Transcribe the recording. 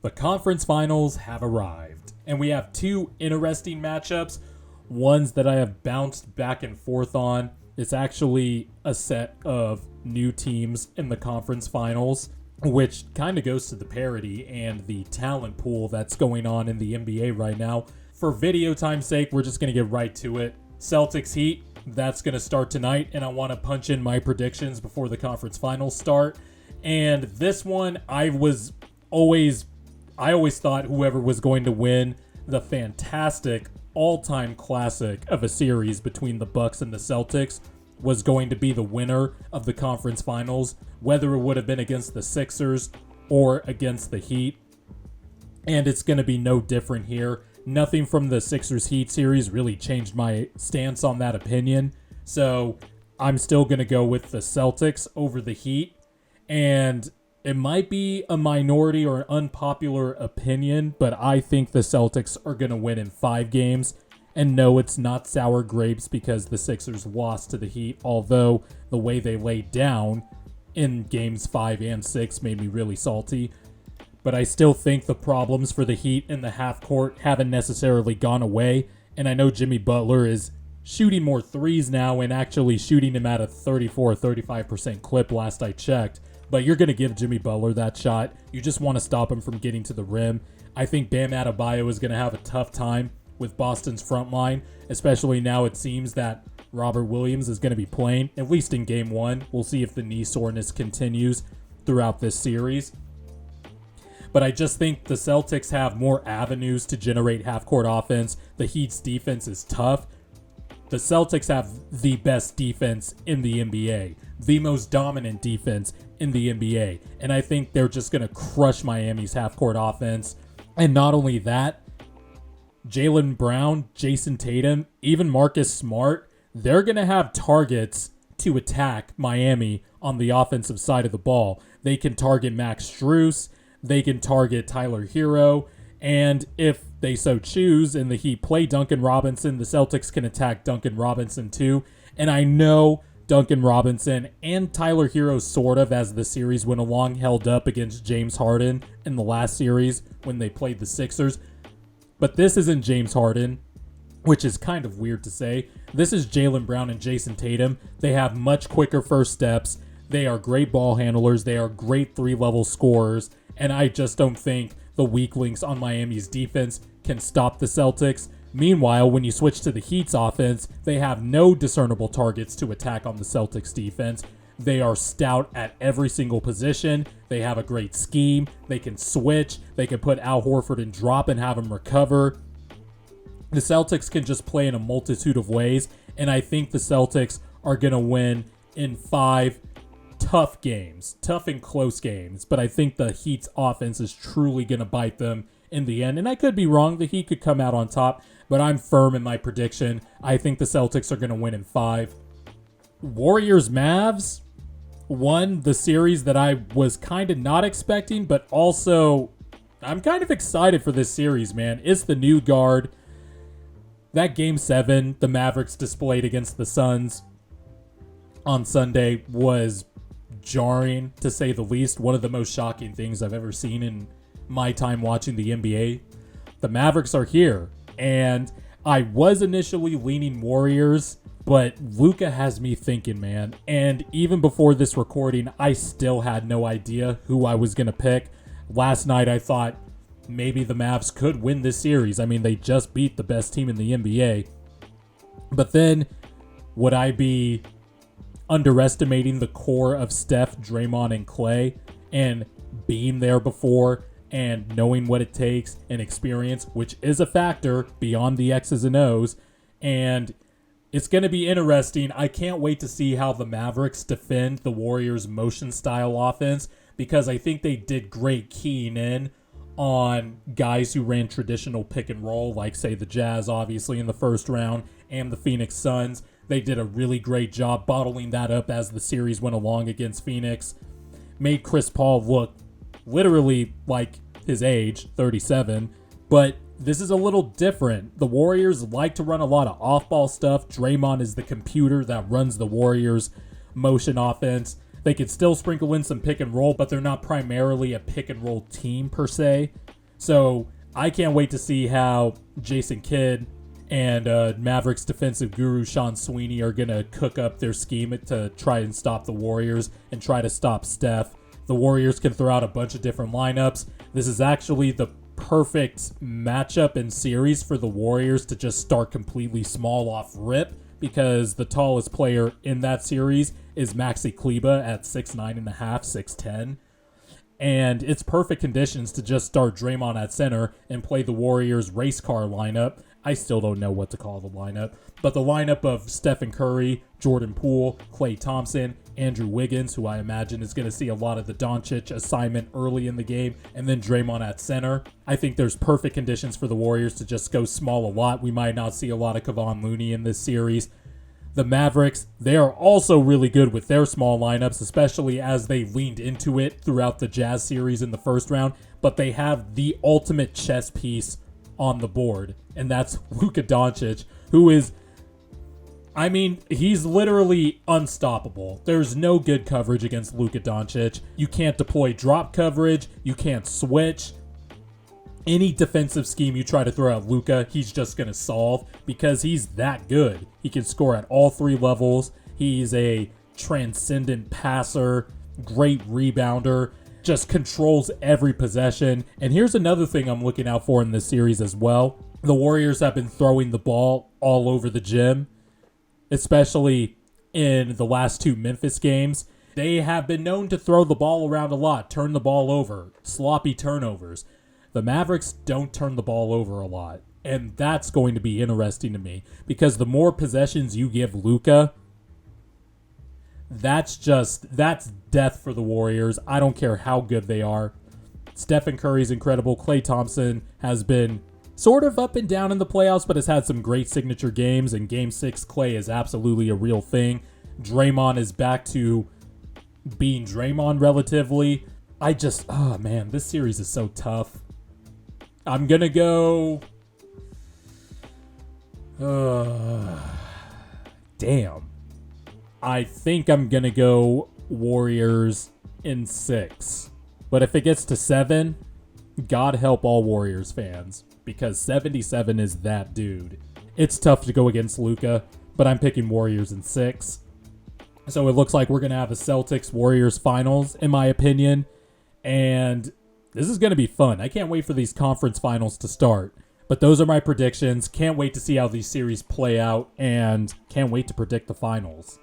The conference finals have arrived, and we have two interesting matchups, ones that I have bounced back and forth on. It's actually a set of new teams in the conference finals, which kind of goes to the parity and the talent pool that's going on in the NBA right now. For video time's sake, we're just going to get right to it. Celtics-Heat, that's going to start tonight, and I want to punch in my predictions before the conference finals start. And this one, I always thought whoever was going to win the fantastic all-time classic of a series between the Bucks and the Celtics was going to be the winner of the conference finals, whether it would have been against the Sixers or against the Heat. And it's going to be no different here. Nothing from the Sixers-Heat series really changed my stance on that opinion. So I'm still going to go with the Celtics over the Heat. And it might be a minority or an unpopular opinion, but I think the Celtics are going to win in 5 games. And no, it's not sour grapes because the Sixers lost to the Heat, although the way they laid down in games 5 and 6 made me really salty. But I still think the problems for the Heat in the half court haven't necessarily gone away. And I know Jimmy Butler is shooting more threes now and actually shooting him at a 34-35% clip last I checked. But you're going to give Jimmy Butler that shot. You just want to stop him from getting to the rim. I think Bam Adebayo is going to have a tough time with Boston's front line, especially now it seems that Robert Williams is going to be playing, at least in Game 1. We'll see if the knee soreness continues throughout this series. But I just think the Celtics have more avenues to generate half-court offense. The Heat's defense is tough. The Celtics have the best defense in the NBA, the most dominant defense in the NBA. And I think they're just going to crush Miami's half-court offense. And not only that, Jaylen Brown, Jason Tatum, even Marcus Smart, they're going to have targets to attack Miami on the offensive side of the ball. They can target Max Strus, they can target Tyler Hero, and if they so choose and the Heat play Duncan Robinson, the Celtics can attack Duncan Robinson too. And I know Duncan Robinson and Tyler Hero sort of, as the series went along, held up against James Harden in the last series when they played the Sixers. But this isn't James Harden, which is kind of weird to say. This is Jaylen Brown and Jason Tatum. They have much quicker first steps. They are great ball handlers. They are great 3-level scorers. And I just don't think the weak links on Miami's defense can stop the Celtics. Meanwhile, when you switch to the Heat's offense, they have no discernible targets to attack on the Celtics defense. They are stout at every single position. They have a great scheme. They can switch. They can put Al Horford in drop and have him recover. The Celtics can just play in a multitude of ways, and I think the Celtics are going to win in 5 tough games, tough and close games, but I think the Heat's offense is truly going to bite them in the end. And I could be wrong. The Heat could come out on top, but I'm firm in my prediction. I think the Celtics are going to win in 5. Warriors Mavs won the series that I was kind of not expecting, but also I'm kind of excited for this series, man. It's the new guard. That Game 7 the Mavericks displayed against the Suns on Sunday was jarring, to say the least. One of the most shocking things I've ever seen in my time watching the NBA. The Mavericks are here, and I was initially leaning Warriors, but Luka has me thinking, man. And even before this recording, I still had no idea who I was going to pick. Last night, I thought maybe the Mavs could win this series. I mean, they just beat the best team in the NBA. But then, would I be underestimating the core of Steph, Draymond, and Clay, and being there before and knowing what it takes and experience, which is a factor beyond the X's and O's? And it's going to be interesting. I can't wait to see how the Mavericks defend the Warriors' motion style offense, because I think they did great keying in on guys who ran traditional pick and roll, like, say, the Jazz, obviously, in the first round, and the Phoenix Suns. They did a really great job bottling that up as the series went along against Phoenix. Made Chris Paul look literally like his age, 37. But this is a little different. The Warriors like to run a lot of off-ball stuff. Draymond is the computer that runs the Warriors' motion offense. They could still sprinkle in some pick and roll, but they're not primarily a pick and roll team per se. So I can't wait to see how Jason Kidd and Mavericks defensive guru Sean Sweeney are going to cook up their scheme to try and stop the Warriors and try to stop Steph. The Warriors can throw out a bunch of different lineups. This is actually the perfect matchup and series for the Warriors to just start completely small off rip, because the tallest player in that series is Maxi Kleber at 6'9.5", 6'10". And it's perfect conditions to just start Draymond at center and play the Warriors race car lineup. I still don't know what to call the lineup, but the lineup of Stephen Curry, Jordan Poole, Klay Thompson, Andrew Wiggins, who I imagine is going to see a lot of the Doncic assignment early in the game, and then Draymond at center. I think there's perfect conditions for the Warriors to just go small a lot. We might not see a lot of Kevon Looney in this series. The Mavericks, they are also really good with their small lineups, especially as they leaned into it throughout the Jazz series in the first round, but they have the ultimate chess piece on the board, and that's Luka Doncic, who is, I mean, he's literally unstoppable. There's no good coverage against Luka Doncic. You can't deploy drop coverage. You can't switch. Any defensive scheme you try to throw at Luka, he's just going to solve because he's that good. He can score at all three levels. He's a transcendent passer, great rebounder, just controls every possession. And here's another thing I'm looking out for in this series as well. The Warriors have been throwing the ball all over the gym, especially in the last two Memphis games. They have been known to throw the ball around a lot, turn the ball over, sloppy turnovers. The Mavericks don't turn the ball over a lot, and that's going to be interesting to me because the more possessions you give Luka, that's death for the Warriors. I don't care how good they are. Stephen Curry's incredible. Klay Thompson has been sort of up and down in the playoffs, but has had some great signature games, and Game 6 Klay is absolutely a real thing. Draymond is back to being Draymond relatively. Oh man, this series is so tough. I'm going to go... damn. I think I'm going to go Warriors in 6. But if it gets to 7, God help all Warriors fans, because 77 is that dude. It's tough to go against Luka, but I'm picking Warriors in 6. So it looks like we're going to have a Celtics-Warriors finals, in my opinion. And this is going to be fun. I can't wait for these conference finals to start. But those are my predictions. Can't wait to see how these series play out, and can't wait to predict the finals.